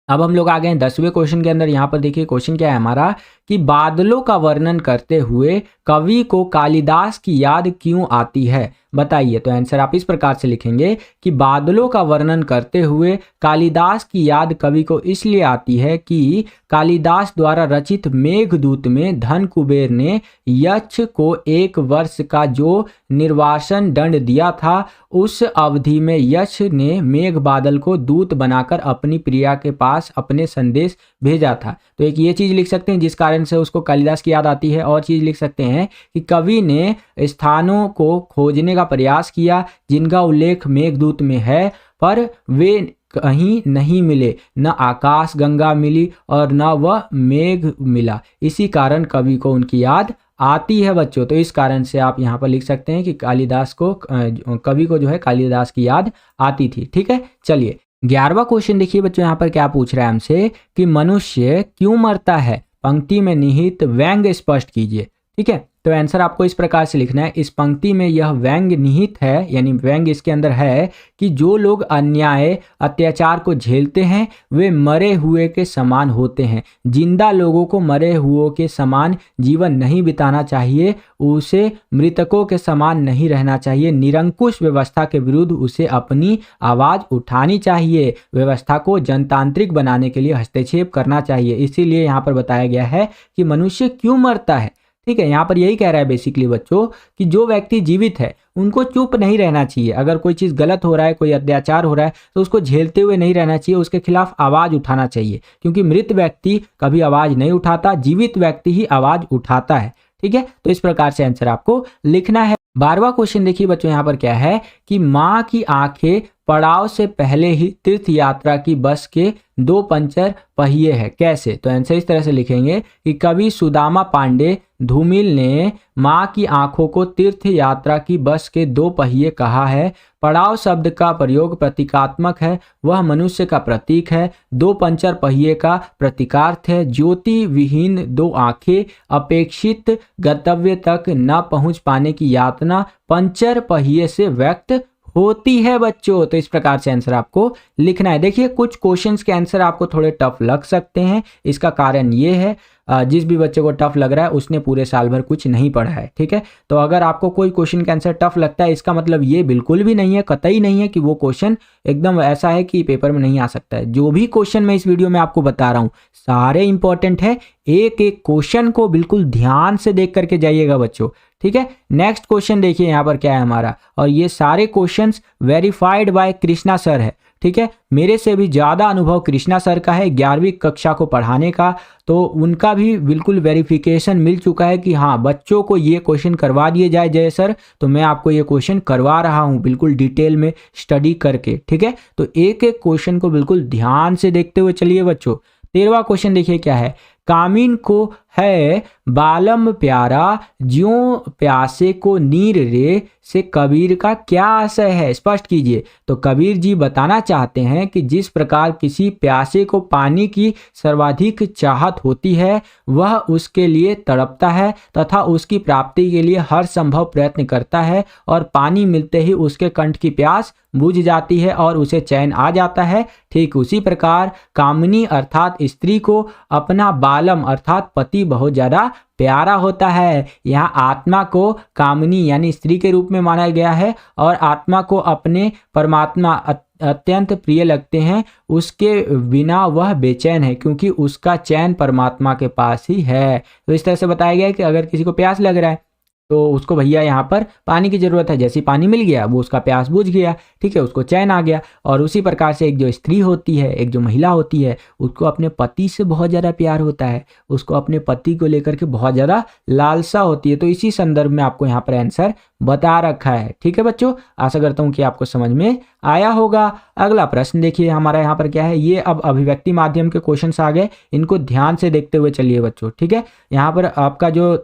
अब हम लोग आ गए हैं 10वें क्वेश्चन के अंदर। यहाँ पर देखिए क्वेश्चन क्या है हमारा कि बादलों का वर्णन करते हुए कवि को कालिदास की याद क्यों आती है, बताइए। तो आंसर आप इस प्रकार से लिखेंगे कि बादलों का वर्णन करते हुए कालिदास की याद कवि को इसलिए आती है कि कालिदास द्वारा रचित मेघदूत में धन कुबेर ने यक्ष को 1 वर्ष का जो निर्वासन दंड दिया था, उस अवधि में यक्ष ने मेघ बादल को दूत बनाकर अपनी प्रिया के पास अपने संदेश भेजा था। तो एक ये चीज लिख सकते हैं जिस कारण से उसको कालिदास की याद आती है, और चीज लिख सकते हैं कि कवि ने स्थानों को खोजने का प्रयास किया जिनका उल्लेख मेघदूत में है, पर वे कहीं नहीं मिले, न आकाश गंगा मिली और न वह मेघ मिला, इसी कारण कवि को उनकी याद आती है बच्चों। तो इस कारण से आप यहाँ पर लिख सकते हैं कि कालिदास को, कवि को जो है कालिदास की याद आती थी। ठीक है, चलिए 11वां क्वेश्चन देखिए बच्चों, यहाँ पर क्या पूछ रहा है हमसे कि मनुष्य क्यों मरता है, पंक्ति में निहित व्यंग्य स्पष्ट कीजिए। ठीक है, तो आंसर आपको इस प्रकार से लिखना है, इस पंक्ति में यह व्यंग्य निहित है, यानी व्यंग्य इसके अंदर है कि जो लोग अन्याय अत्याचार को झेलते हैं वे मरे हुए के समान होते हैं। जिंदा लोगों को मरे हुओं के समान जीवन नहीं बिताना चाहिए, उसे मृतकों के समान नहीं रहना चाहिए। निरंकुश व्यवस्था के विरुद्ध उसे अपनी आवाज उठानी चाहिए। व्यवस्था को जनतांत्रिक बनाने के लिए हस्तक्षेप करना चाहिए। इसीलिए यहाँ पर बताया गया है कि मनुष्य क्यों मरता है। ठीक है, यहाँ पर यही कह रहा है बेसिकली बच्चों कि जो व्यक्ति जीवित है उनको चुप नहीं रहना चाहिए। अगर कोई चीज़ गलत हो रहा है, कोई अत्याचार हो रहा है, तो उसको झेलते हुए नहीं रहना चाहिए, उसके खिलाफ आवाज़ उठाना चाहिए। क्योंकि मृत व्यक्ति कभी आवाज़ नहीं उठाता, जीवित व्यक्ति ही आवाज़ उठाता है। ठीक है, तो इस प्रकार से आंसर आपको लिखना है। 12वां क्वेश्चन देखिए बच्चों, यहाँ पर क्या है कि माँ की आंखें पड़ाव से पहले ही तीर्थ यात्रा की बस के 2 पंचर पहिए हैं। कैसे? तो आंसर इस तरह से लिखेंगे कि कवि सुदामा पांडे धूमिल ने माँ की आंखों को तीर्थ यात्रा की बस के 2 पहिए कहा है। पड़ाव शब्द का प्रयोग प्रतीकात्मक है, वह मनुष्य का प्रतीक है। 2 पंचर पहिए का प्रतीकार्थ है ज्योति विहीन 2 आंखें, अपेक्षित गंतव्य तक न पहुंच पाने की यातना पंचर पहिए से व्यक्त होती है बच्चों। तो इस प्रकार से आंसर आपको लिखना है। देखिए कुछ क्वेश्चंस के आंसर आपको थोड़े टफ लग सकते हैं, इसका कारण ये है जिस भी बच्चे को टफ लग रहा है उसने पूरे साल भर कुछ नहीं पढ़ा है। ठीक है, तो अगर आपको कोई क्वेश्चन का आंसर टफ लगता है इसका मतलब ये बिल्कुल भी नहीं है, कतई नहीं है कि वो क्वेश्चन एकदम ऐसा है कि पेपर में नहीं आ सकता है। जो भी क्वेश्चन मैं इस वीडियो में आपको बता रहा हूँ सारे इंपॉर्टेंट है, एक एक क्वेश्चन को बिल्कुल ध्यान से देख करके जाइएगा बच्चों। ठीक है, नेक्स्ट क्वेश्चन देखिए यहाँ पर क्या है हमारा, और ये सारे questions verified bye Krishna sir है। ठीक है, मेरे से भी ज़्यादा अनुभव कृष्णा सर का है 11वीं कक्षा को पढ़ाने का, तो उनका भी बिल्कुल वेरिफिकेशन मिल चुका है कि हाँ बच्चों को ये क्वेश्चन करवा दिए जाए जय सर, तो मैं आपको ये क्वेश्चन करवा रहा हूँ बिल्कुल डिटेल में स्टडी करके। ठीक है, तो एक एक क्वेश्चन को बिल्कुल ध्यान से देखते हुए चलिए बच्चों। 13वां क्वेश्चन देखिए क्या है, कामिन को है बालम प्यारा ज्यों प्यासे को नीर रे से कबीर का क्या आशय है, स्पष्ट कीजिए। तो कबीर जी बताना चाहते हैं कि जिस प्रकार किसी प्यासे को पानी की सर्वाधिक चाहत होती है वह उसके लिए तड़पता है तथा उसकी प्राप्ति के लिए हर संभव प्रयत्न करता है, और पानी मिलते ही उसके कंठ की प्यास बुझ जाती है और उसे चैन आ जाता है। ठीक उसी प्रकार कामिनी अर्थात स्त्री को अपना बालम अर्थात पति बहुत ज़्यादा प्यारा होता है। यहाँ आत्मा को कामिनी यानी स्त्री के रूप में माना गया है और आत्मा को अपने परमात्मा अत्यंत प्रिय लगते हैं, उसके बिना वह बेचैन है क्योंकि उसका चैन परमात्मा के पास ही है। तो इस तरह से बताया गया है कि अगर किसी को प्यास लग रहा है तो उसको भैया यहाँ पर पानी की ज़रूरत है, जैसे पानी मिल गया वो उसका प्यास बुझ गया। ठीक है, उसको चैन आ गया। और उसी प्रकार से एक जो स्त्री होती है, एक जो महिला होती है, उसको अपने पति से बहुत ज़्यादा प्यार होता है, उसको अपने पति को लेकर के बहुत ज़्यादा लालसा होती है। तो इसी संदर्भ में आपको यहाँ पर आंसर बता रखा है। ठीक है बच्चों, आशा करता हूँ कि आपको समझ में आया होगा। अगला प्रश्न देखिए हमारा यहाँ पर क्या है, ये अब अभिव्यक्ति माध्यम के क्वेश्चन आ गए, इनको ध्यान से देखते हुए चलिए बच्चों। ठीक है, यहाँ पर आपका जो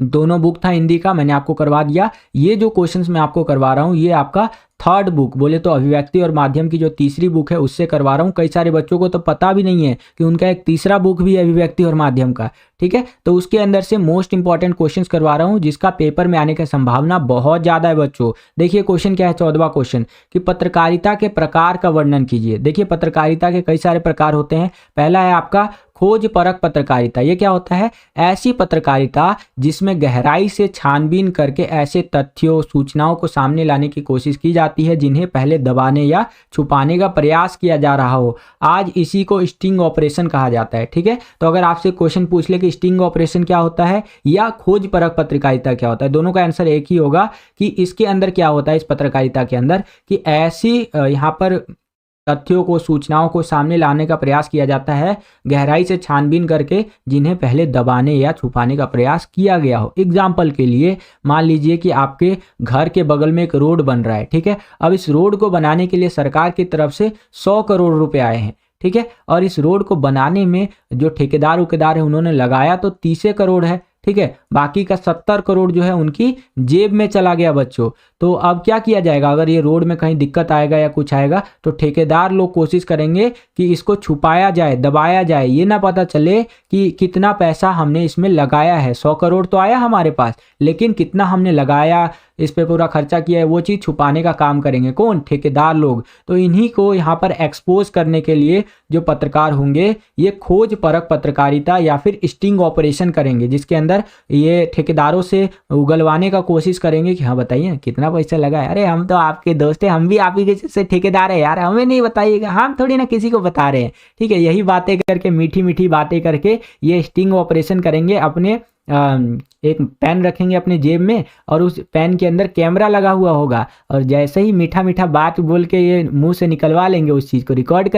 दोनों बुक था हिंदी का मैंने आपको करवा दिया। ये जो क्वेश्चंस मैं आपको करवा रहा हूँ ये आपका 3rd बुक बोले तो अभिव्यक्ति और माध्यम की जो तीसरी बुक है उससे करवा रहा हूँ। कई सारे बच्चों को तो पता भी नहीं है कि उनका एक तीसरा बुक भी है अभिव्यक्ति और माध्यम का। ठीक है, तो उसके अंदर से मोस्ट इंपॉर्टेंट क्वेश्चंस करवा रहा हूँ जिसका पेपर में आने की संभावना बहुत ज़्यादा है बच्चों। देखिए क्वेश्चन क्या है, 14वां क्वेश्चन कि पत्रकारिता के प्रकार का वर्णन कीजिए। देखिए पत्रकारिता के कई सारे प्रकार होते हैं। पहला है आपका खोज परक पत्रकारिता। ये क्या होता है, ऐसी पत्रकारिता जिसमें गहराई से छानबीन करके ऐसे तथ्यों सूचनाओं को सामने लाने की कोशिश की जाती है जिन्हें पहले दबाने या छुपाने का प्रयास किया जा रहा हो। आज इसी को स्टिंग ऑपरेशन कहा जाता है। ठीक है, तो अगर आपसे क्वेश्चन पूछ ले कि स्टिंग ऑपरेशन क्या होता है या खोज परक पत्रकारिता क्या होता है, दोनों का आंसर एक ही होगा कि इसके अंदर क्या होता है, इस पत्रकारिता के अंदर कि ऐसी यहाँ पर तथ्यों को सूचनाओं को सामने लाने का प्रयास किया जाता है गहराई से छानबीन करके जिन्हें पहले दबाने या छुपाने का प्रयास किया गया हो। एग्जाम्पल के लिए मान लीजिए कि आपके घर के बगल में एक रोड बन रहा है। ठीक है, अब इस रोड को बनाने के लिए सरकार की तरफ से 100 करोड़ रुपए आए हैं। ठीक है, और इस रोड को बनाने में जो ठेकेदार है उन्होंने लगाया तो 30 करोड़ है। ठीक है, बाकी का 70 करोड़ जो है उनकी जेब में चला गया बच्चों। तो अब क्या किया जाएगा, अगर ये रोड में कहीं दिक्कत आएगा या कुछ आएगा तो ठेकेदार लोग कोशिश करेंगे कि इसको छुपाया जाए, दबाया जाए, ये ना पता चले कि कितना पैसा हमने इसमें लगाया है। 100 करोड़ तो आया हमारे पास, लेकिन कितना हमने लगाया, इस पे पूरा खर्चा किया है, वो चीज़ छुपाने का काम करेंगे कौन, ठेकेदार लोग। तो इन्हीं को यहाँ पर एक्सपोज करने के लिए जो पत्रकार होंगे ये खोज परख पत्रकारिता या फिर स्टिंग ऑपरेशन करेंगे, जिसके अंदर ये ठेकेदारों से उगलवाने का कोशिश करेंगे कि हाँ बताइए कितना पैसा लगा है, अरे हम तो आपके दोस्त हैं, हम भी आप ही के से ठेकेदार है यार, हमें नहीं बताइएगा, हम थोड़ी ना किसी को बता रहे हैं। ठीक है, यही बातें करके, मीठी मीठी बातें करके ये स्टिंग ऑपरेशन करेंगे। अपने एक पेन रखेंगे अपने जेब में और उस पेन के अंदर कैमरा लगा हुआ होगा, और जैसे ही मीठा मीठा बात बोल के ये मुंह से निकलवा लेंगे, उस चीज़ को रिकॉर्ड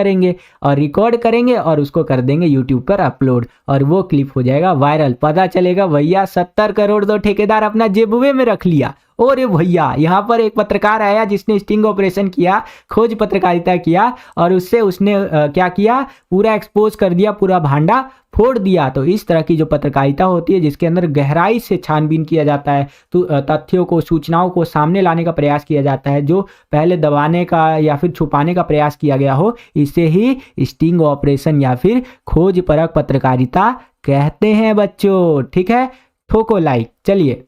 करेंगे और उसको कर देंगे यूट्यूब पर अपलोड, और वो क्लिप हो जाएगा वायरल। पता चलेगा भैया 70 करोड़ तो ठेकेदार अपना जेबुए में रख लिया। और भैया यहाँ पर एक पत्रकार आया जिसने स्टिंग ऑपरेशन किया, खोज पत्रकारिता किया, और उससे उसने क्या किया, पूरा एक्सपोज कर दिया, पूरा भांडा फोड़ दिया। तो इस तरह की जो पत्रकारिता होती है जिसके अंदर गहराई से छानबीन किया जाता है, तो तथ्यों को, सूचनाओं को सामने लाने का प्रयास किया जाता है, जो पहले दबाने का या फिर छुपाने का प्रयास किया गया हो, इसे ही स्टिंग ऑपरेशन या फिर खोज परख पत्रकारिता कहते हैं बच्चों। ठीक है, ठोको लाइक। चलिए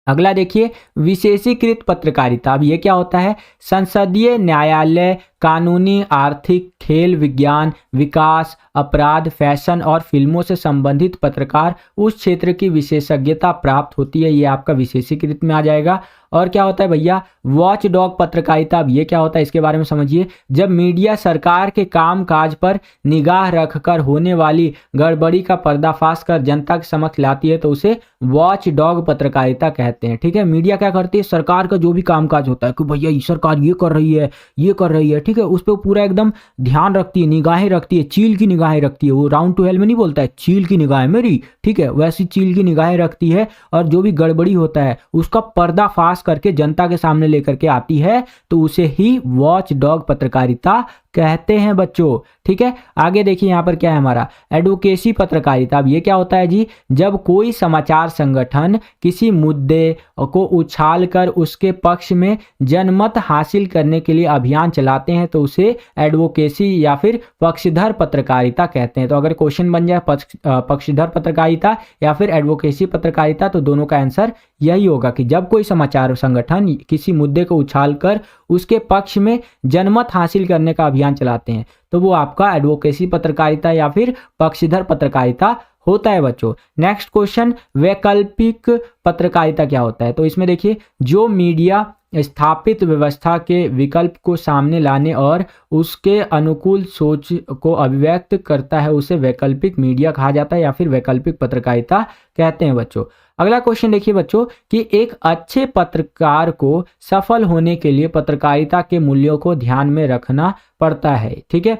अगला देखिए, विशेषीकृत पत्रकारिता। अब ये क्या होता है, संसदीय, न्यायालय, कानूनी, आर्थिक, खेल, विज्ञान, विकास, अपराध, फैशन और फिल्मों से संबंधित पत्रकार उस क्षेत्र की विशेषज्ञता प्राप्त होती है, ये आपका विशेषीकृत में आ जाएगा। और क्या होता है भैया, वॉच डॉग पत्रकारिता। अब ये क्या होता है इसके बारे में समझिए, जब मीडिया सरकार के काम काज पर निगाह रखकर होने वाली गड़बड़ी का पर्दाफाश कर जनता के समक्ष लाती है तो उसे वॉच डॉग पत्रकारिता कहते हैं। ठीक है, मीडिया क्या करती है, सरकार का जो भी कामकाज होता है कि भैया ये सरकार ये कर रही है, ये कर रही है, ठीक है, उस पर पूरा एकदम ध्यान रखती है, निगाहें रखती है, चील की निगाहें रखती है। वो राउंड टू हेल में नहीं बोलता है, चील की निगाहें मेरी, ठीक है, वैसी चील की निगाहें रखती है, और जो भी गड़बड़ी होता है उसका पर्दाफाश करके जनता के सामने लेकर के आती है, तो उसे ही वॉच डॉग पत्रकारिता कहते हैं बच्चों। ठीक है, आगे देखिए यहाँ पर क्या है हमारा, एडवोकेसी पत्रकारिता। अब ये क्या होता है जी, जब कोई समाचार संगठन किसी मुद्दे को उछालकर उसके पक्ष में जनमत हासिल करने के लिए अभियान चलाते हैं तो उसे एडवोकेसी या फिर पक्षधर पत्रकारिता कहते हैं। तो अगर क्वेश्चन बन जाए पक्षधर पत्रकारिता या फिर एडवोकेसी पत्रकारिता, तो दोनों का आंसर यही होगा कि जब कोई समाचार संगठन किसी मुद्दे को उछालकर उसके पक्ष में जनमत हासिल करने का अभियान चलाते हैं तो वो आपका एडवोकेसी पत्रकारिता या फिर पक्षधर पत्रकारिता होता है बच्चों। नेक्स्ट क्वेश्चन, वैकल्पिक पत्रकारिता क्या होता है। तो इसमें देखिए, जो मीडिया स्थापित व्यवस्था के विकल्प को सामने लाने और उसके अनुकूल सोच को अभिव्यक्त करता है उसे वैकल्पिक मीडिया कहा जाता है या फिर वैकल्पिक पत्रकारिता कहते हैं बच्चों। अगला क्वेश्चन देखिए बच्चों कि एक अच्छे पत्रकार को सफल होने के लिए पत्रकारिता के मूल्यों को ध्यान में रखना पड़ता है। ठीक है,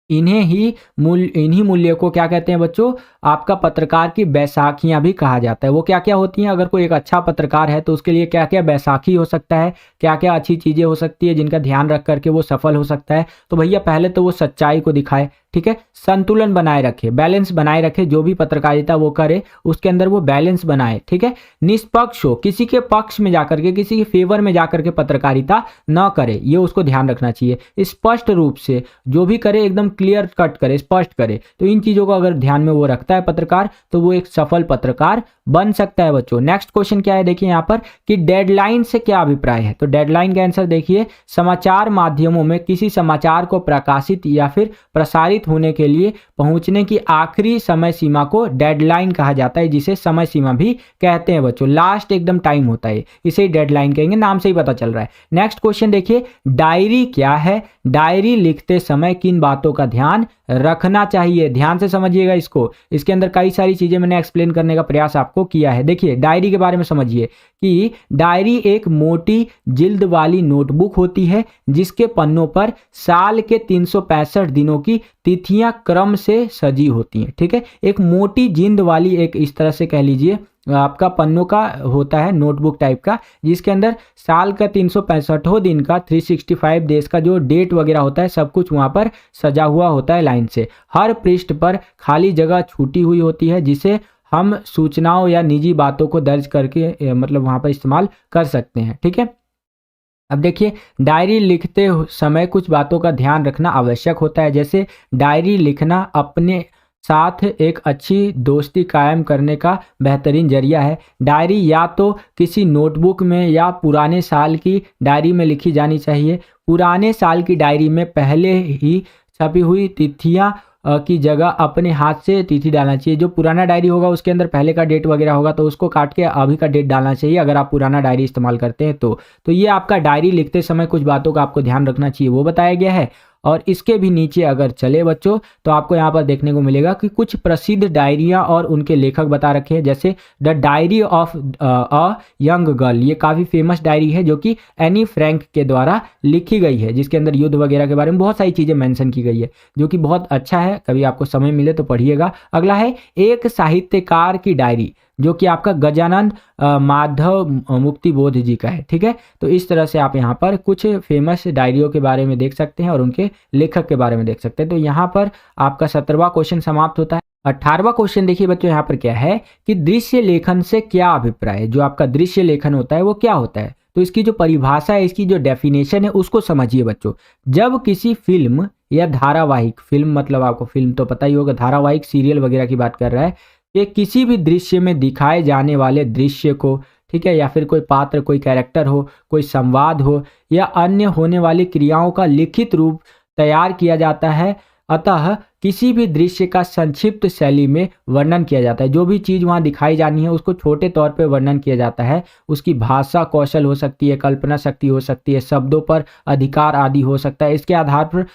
इन्हीं मूल्यों को क्या कहते हैं बच्चों, आपका पत्रकार की बैसाखियां भी कहा जाता है। वो क्या क्या होती हैं, अगर कोई एक अच्छा पत्रकार है तो उसके लिए क्या क्या बैसाखी हो सकता है, क्या क्या अच्छी चीजें हो सकती है जिनका ध्यान रख करके वो सफल हो सकता है। तो भैया पहले तो वो सच्चाई को दिखाए, ठीक है, संतुलन बनाए रखे, बैलेंस बनाए रखे, जो भी पत्रकारिता वो करे उसके अंदर वो बैलेंस बनाए, ठीक है, निष्पक्ष हो, किसी के पक्ष में जाकर के, किसी के फेवर में जाकर के पत्रकारिता न करे, ये उसको ध्यान रखना चाहिए। स्पष्ट रूप से जो भी करे एकदम क्लियर कट करे, स्पष्ट करे। तो इन चीजों को अगर ध्यान में वो रखता है पत्रकार तो वो एक सफल पत्रकार बन सकता है बच्चों। नेक्स्ट क्वेश्चन क्या है देखिए यहाँ पर कि डेडलाइन से क्या अभिप्राय है। तो डेडलाइन का आंसर देखिए, समाचार माध्यमों में किसी समाचार को प्रकाशित या फिर प्रसारित होने के लिए पहुंचने की आखिरी समय सीमा को डेडलाइन कहा जाता है, जिसे समय सीमा भी कहते हैं बच्चों। लास्ट एकदम टाइम होता है, इसे डेडलाइन कहेंगे, नाम से ही पता चल रहा है। नेक्स्ट क्वेश्चन देखिए, डायरी क्या है। डायरी लिखते समय किन बातों का ध्यान रखना चाहिए, ध्यान से समझिएगा इसको। इसके अंदर कई सारी चीजें मैंने एक्सप्लेन करने का प्रयास आपको किया है। देखिए डायरी के बारे में समझिए कि डायरी एक मोटी जिल्द वाली नोटबुक होती है जिसके पन्नों पर साल के 365 दिनों की तिथियां क्रम से सजी होती हैं। ठीक है, एक मोटी जिंद वाली, एक इस तरह से कह लीजिए आपका पन्नों का होता है नोटबुक टाइप का, जिसके अंदर साल का 365 दिन का 365 डेज का जो डेट वगैरह होता है सब कुछ वहां पर सजा हुआ होता है लाइन से। हर पृष्ठ पर खाली जगह छूटी हुई होती है जिसे हम सूचनाओं या निजी बातों को दर्ज करके मतलब वहाँ पर इस्तेमाल कर सकते हैं। ठीक है, अब देखिए, डायरी लिखते समय कुछ बातों का ध्यान रखना आवश्यक होता है। जैसे डायरी लिखना अपने साथ एक अच्छी दोस्ती कायम करने का बेहतरीन जरिया है। डायरी या तो किसी नोटबुक में या पुराने साल की डायरी में लिखी जानी चाहिए। पुराने साल की डायरी में पहले ही छपी हुई तिथियां की जगह अपने हाथ से तिथि डालना चाहिए। जो पुराना डायरी होगा उसके अंदर पहले का डेट वगैरह होगा तो उसको काट के अभी का डेट डालना चाहिए, अगर आप पुराना डायरी इस्तेमाल करते हैं तो ये आपका डायरी लिखते समय कुछ बातों का आपको ध्यान रखना चाहिए वो बताया गया है। और इसके भी नीचे अगर चले बच्चों तो आपको यहाँ पर देखने को मिलेगा कि कुछ प्रसिद्ध डायरियाँ और उनके लेखक बता रखे हैं। जैसे the diary of a young girl, ये काफ़ी फेमस डायरी है जो कि एनी फ्रैंक के द्वारा लिखी गई है, जिसके अंदर युद्ध वगैरह के बारे में बहुत सारी चीज़ें मेंशन की गई है, जो कि बहुत अच्छा है। कभी आपको समय मिले तो पढ़िएगा। अगला है एक साहित्यकार की डायरी, जो कि आपका गजानंद माधव मुक्ति बोध जी का है। ठीक है, तो इस तरह से आप यहाँ पर कुछ फेमस डायरियों के बारे में देख सकते हैं और उनके लेखक के बारे में देख सकते हैं। तो यहाँ पर आपका 17वां क्वेश्चन समाप्त होता है। 18वां क्वेश्चन देखिए बच्चों, यहाँ पर क्या है कि दृश्य लेखन से क्या अभिप्राय है। जो आपका दृश्य लेखन होता है वो क्या होता है, तो इसकी जो परिभाषा है, इसकी जो डेफिनेशन है उसको समझिए बच्चों। जब किसी फिल्म या धारावाहिक, फिल्म मतलब आपको फिल्म तो पता ही होगा, धारावाहिक सीरियल वगैरह की बात कर रहा है, कि किसी भी दृश्य में दिखाए जाने वाले दृश्य को, ठीक है, या फिर कोई पात्र, कोई कैरेक्टर हो, कोई संवाद हो या अन्य होने वाली क्रियाओं का लिखित रूप तैयार किया जाता है। अतः किसी भी दृश्य का संक्षिप्त शैली में वर्णन किया जाता है। जो भी चीज़ वहाँ दिखाई जानी है उसको छोटे तौर पे वर्णन किया जाता है। उसकी भाषा कौशल हो सकती है, कल्पना शक्ति हो सकती है, शब्दों पर अधिकार आदि हो सकता है। इसके आधार पर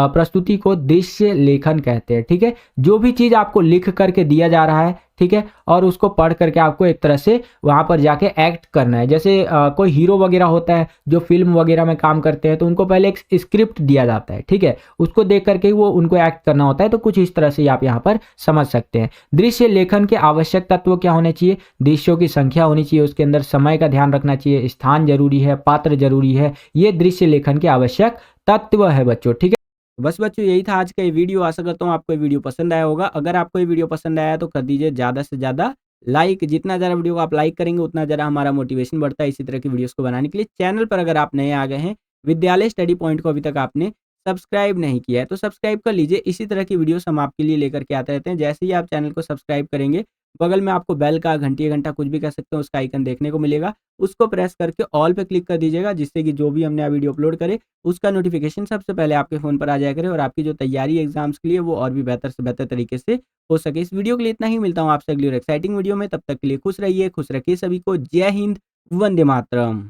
प्रस्तुति को दृश्य लेखन कहते हैं। ठीक है, जो भी चीज़ आपको लिख करके दिया जा रहा है, ठीक है, और उसको पढ़ करके आपको एक तरह से वहाँ पर जाके एक्ट करना है। जैसे कोई हीरो वगैरह होता है जो फिल्म वगैरह में काम करते हैं, तो उनको पहले एक स्क्रिप्ट दिया जाता है, ठीक है, उसको देख करके वो उनको एक्ट करना होता है। तो कुछ इस तरह से आप यहाँ पर समझ सकते हैं। दृश्य लेखन के आवश्यक तत्व क्या होने चाहिए? दृश्यों की संख्या होनी चाहिए, उसके अंदर समय का ध्यान रखना चाहिए, स्थान जरूरी है, पात्र जरूरी है। ये दृश्य लेखन के आवश्यक तत्व है बच्चों। ठीक है, बस बच्चों यही था आज का ये वीडियो। आशा करता हूँ आपको ये वीडियो पसंद आया होगा। अगर आपको ये वीडियो पसंद आया तो कर दीजिए ज़्यादा से ज़्यादा लाइक। जितना ज़्यादा वीडियो को आप लाइक करेंगे उतना ज़्यादा हमारा मोटिवेशन बढ़ता है इसी तरह की वीडियोस को बनाने के लिए। चैनल पर अगर आप नए आ गए हैं, विद्यालय स्टडी पॉइंट को अभी तक आपने सब्सक्राइब नहीं किया है तो सब्सक्राइब कर लीजिए। इसी तरह की वीडियोस हम आपके लिए लेकर के आते रहते हैं। जैसे ही आप चैनल को सब्सक्राइब करेंगे, बगल में आपको बेल का, घंटी घंटा कुछ भी कह सकते हैं, उसका आइकन देखने को मिलेगा। उसको प्रेस करके ऑल पे क्लिक कर दीजिएगा, जिससे कि जो भी हम नया वीडियो अपलोड करें उसका नोटिफिकेशन सबसे पहले आपके फ़ोन पर आ जाया करे और आपकी जो तैयारी एग्जाम्स के लिए वो और भी बेहतर से बेहतर तरीके से हो सके। इस वीडियो के लिए इतना ही। मिलता हूँ आपसे अगली और एक्साइटिंग वीडियो में। तब तक के लिए खुश रहिए, खुश रखिए सभी को। जय हिंद, वंदे मातरम।